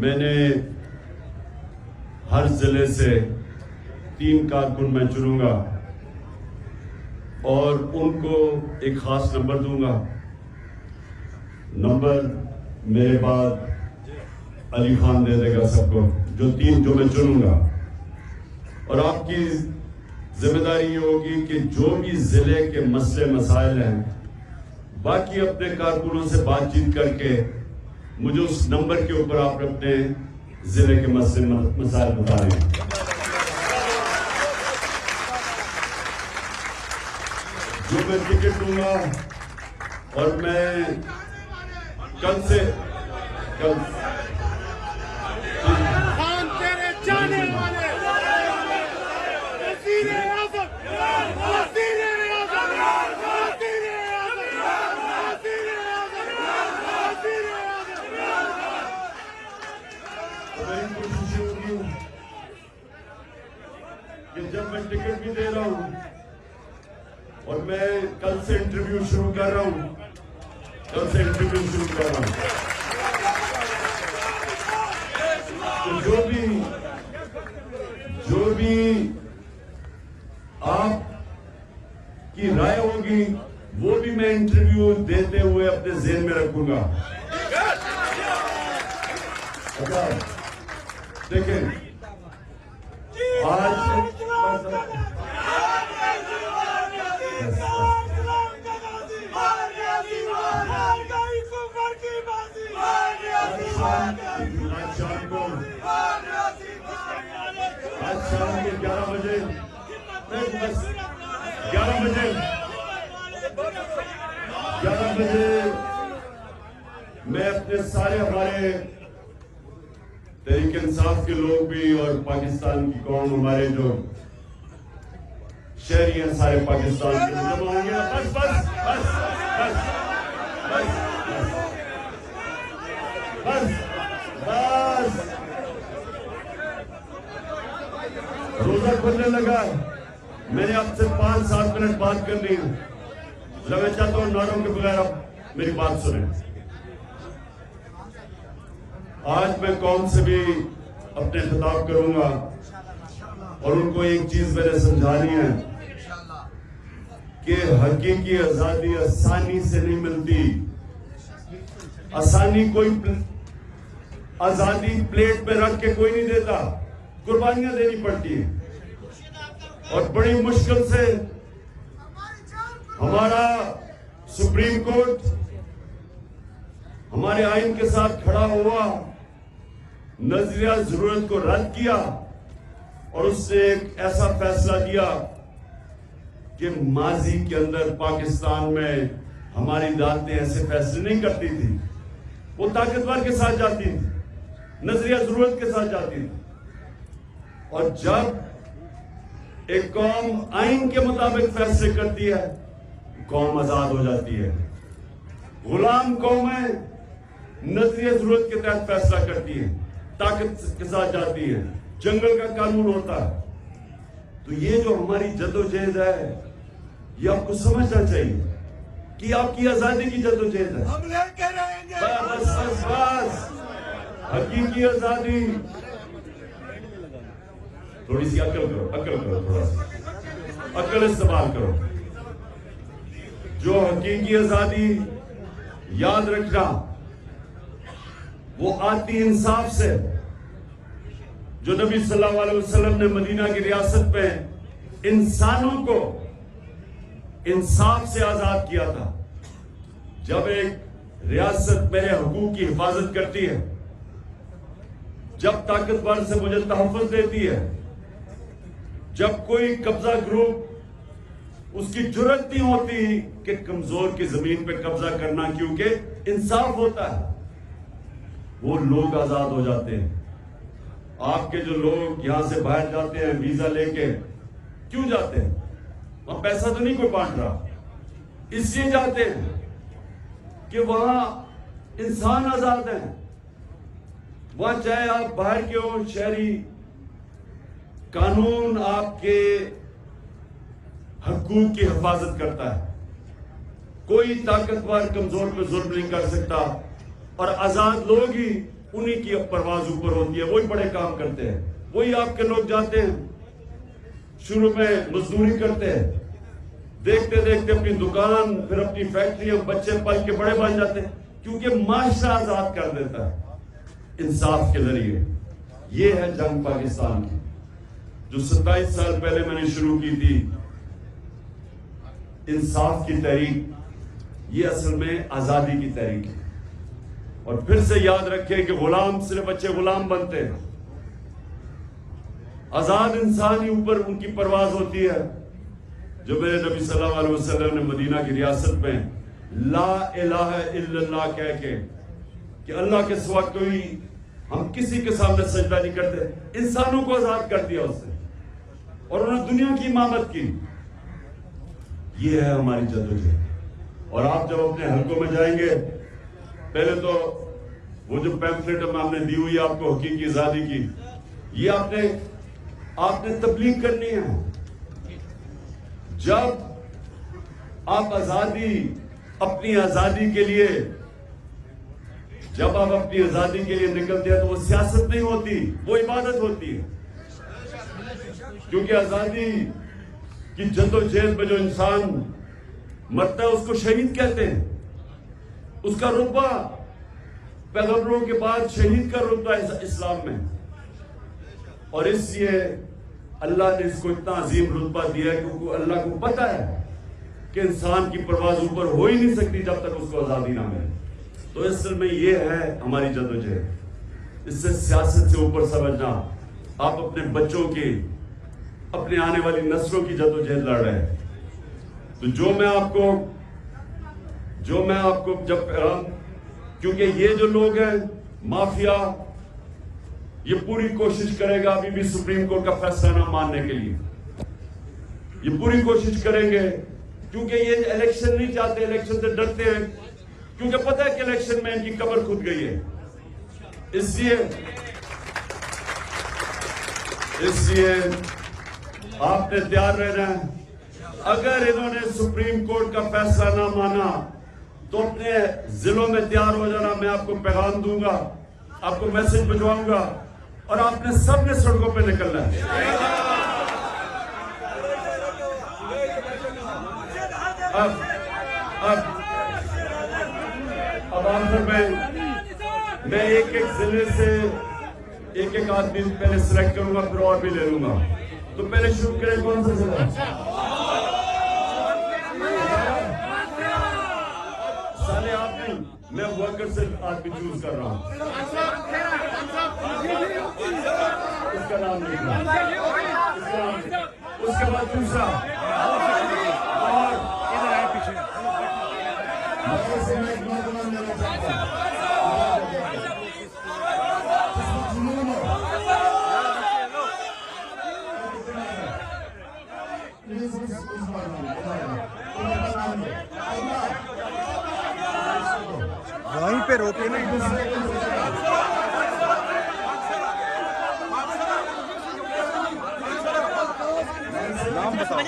میں نے ہر ضلع سے 3 کارکن میں چنوں گا اور ان کو ایک خاص نمبر دوں گا. نمبر میرے بعد علی خان دے دے گا سب کو، جو 3 جو میں چنوں گا. اور آپ کی ذمہ داری یہ ہوگی کہ جو بھی ضلع کے مسئلے مسائل ہیں باقی اپنے کارکنوں سے بات چیت کر کے مجھے اس نمبر کے اوپر آپ اپنے ضلع کے مسئلے مسائل بتا رہے ہیں. جو میں ٹکٹ دوں گا اور میں کل سے جب میں ٹکٹ بھی دے رہا ہوں اور میں کل سے انٹرویو شروع کر رہا ہوں تو جو بھی آپ کی رائے ہوگی وہ بھی میں انٹرویو دیتے ہوئے اپنے ذہن میں رکھوں گا. دیکھیں آج شام کے 11 بجے میں اپنے سارے ہمارے تحریک انصاف کے لوگ بھی اور پاکستان کی قوم ہمارے جو شہری ہیں سارے پاکستان کے جمع ہوں گے. بس روزہ کھلنے لگا. میں نے آپ سے 5-7 منٹ بات کرنی ہے. میں چاہتا ہوں نعروں کے بغیر آپ میری بات سنیں. آج میں قوم سے بھی اپنے خطاب کروں گا اور ان کو ایک چیز میں نے سمجھانی ہے کہ حقیقی آزادی آسانی سے نہیں ملتی. آزادی پلیٹ پہ رکھ کے کوئی نہیں دیتا، قربانیاں دینی پڑتی ہیں. اور بڑی مشکل سے ہمارا سپریم کورٹ ہمارے آئین کے ساتھ کھڑا ہوا، نظریہ ضرورت کو رد کیا اور اس سے ایک ایسا فیصلہ دیا کہ ماضی کے اندر پاکستان میں ہماری عدالتیں ایسے فیصلے نہیں کرتی تھی. وہ طاقتور کے ساتھ جاتی تھی، نظریہ ضرورت کے ساتھ جاتی تھی. اور جب ایک قوم آئین کے مطابق فیصلے کرتی ہے قوم آزاد ہو جاتی ہے. غلام قومیں نظریہ ضرورت کے تحت فیصلہ کرتی ہے، طاقت کے ساتھ جاتی ہے، جنگل کا قانون ہوتا ہے. تو یہ جو ہماری جدوجہد ہے یہ آپ کو سمجھنا چاہیے کہ آپ کی آزادی کی جدوجہد ہے. ہم لے کے رہیں گے. بس حقیقی آزادی. تھوڑی سی عقل کرو تھوڑا سا عقل استعمال کرو. جو حقیقی آزادی یاد رکھنا وہ آتی انصاف سے، جو نبی صلی اللہ علیہ وسلم نے مدینہ کی ریاست میں انسانوں کو انصاف سے آزاد کیا تھا. جب ایک ریاست میرے حقوق کی حفاظت کرتی ہے، جب طاقتور سے مجھے تحفظ دیتی ہے، جب کوئی قبضہ گروپ اس کی جرأت نہیں ہوتی کہ کمزور کی زمین پہ قبضہ کرنا، کیونکہ انصاف ہوتا ہے، وہ لوگ آزاد ہو جاتے ہیں. آپ کے جو لوگ یہاں سے باہر جاتے ہیں ویزا لے کے، کیوں جاتے ہیں؟ وہاں پیسہ تو نہیں کوئی بانٹ رہا، اس لیے جاتے ہیں کہ وہاں انسان آزاد ہیں. وہاں چاہے آپ باہر کے ہو شہری، قانون آپ کے حقوق کی حفاظت کرتا ہے. کوئی طاقتور کمزور پہ ظلم نہیں کر سکتا، اور آزاد لوگ ہی انہی کی اب پرواز اوپر ہوتی ہے, وہی بڑے کام کرتے ہیں. وہی آپ کے لوگ جاتے ہیں, شروع میں مزدوری کرتے ہیں, دیکھتے دیکھتے اپنی دکان, پھر اپنی فیکٹری, بچے پل کے بڑے بن جاتے ہیں, کیونکہ معاشرہ آزاد کر دیتا ہے انصاف کے ذریعے. یہ ہے جنگ پاکستان کی, جو 27 سال پہلے میں نے شروع کی تھی, انصاف کی تحریک. یہ اصل میں آزادی کی تحریک ہے. اور پھر سے یاد رکھیں کہ غلام صرف اچھے غلام بنتے ہیں, آزاد انسان ہی اوپر ان کی پرواز ہوتی ہے. جو میرے نبی صلی اللہ علیہ وسلم نے مدینہ کی ریاست میں لا الہ الا اللہ کہہ کے کہ اللہ کے سوا کوئی, ہم کسی کے سامنے سجدہ نہیں کرتے, انسانوں کو آزاد کر دیا اس نے, اور انہوں نے دنیا کی امامت کی. یہ ہے ہماری جدوجہد. اور آپ جب اپنے حلقوں میں جائیں گے, پہلے تو وہ جو پیمفلیٹ ہم نے دی ہوئی آپ کو حقیقی آزادی کی, یہ آپ نے تبلیغ کرنی ہے. جب آپ اپنی آزادی کے لیے, جب آپ اپنی آزادی کے لیے نکلتے ہیں تو وہ سیاست نہیں ہوتی, وہ عبادت ہوتی ہے. کیونکہ آزادی کی جدوجہد میں جو انسان مرتا ہے اس کو شہید کہتے ہیں. اس کا رتبہ پیغمبروں کے بعد شہید کا رتبہ ہے اسلام میں. اور اس لیے اللہ نے اس کو اتنا عظیم رتبہ دیا ہے کیونکہ اللہ کو پتا ہے کہ انسان کی پرواز اوپر ہو ہی نہیں سکتی جب تک اس کو آزادی نہ ملے. تو اصل میں یہ ہے ہماری جدوجہد. اس سے سیاست سے اوپر سمجھنا, آپ اپنے بچوں کی, اپنے آنے والی نسلوں کی جدوجہد لڑ رہے ہیں. تو جو میں آپ کو جب, کیونکہ یہ جو لوگ ہیں مافیا, یہ پوری کوشش کرے گا ابھی بھی سپریم کورٹ کا فیصلہ نہ ماننے کے لیے. یہ پوری کوشش کریں گے کیونکہ یہ الیکشن نہیں چاہتے, الیکشن سے ڈرتے ہیں, کیونکہ پتہ ہے کہ الیکشن میں ان کی قبر کھود گئی ہے. اس لیے آپ نے تیار رہنا ہے. اگر انہوں نے سپریم کورٹ کا فیصلہ نہ مانا تو اپنے ضلعوں میں تیار ہو جانا. میں آپ کو پیغام دوں گا, آپ کو میسج بھجواؤں گا, اور آپ نے سب نے سڑکوں پہ نکلنا ہے. اب آخر میں ایک ضلع سے ایک آدمی پہلے سلیکٹ کروں گا, پھر اور بھی لے لوں گا. تو پہلے شروع کریں کون سا ضلع؟ سالے آپ نہیں, میں ورکر سے آدمی چوز کر رہا ہوں. اس کا نام نہیں, اس کے بعد دوسرا, اور ادھر آئے پیچھے. وہیں پہ روکے نا. نام بتاؤ.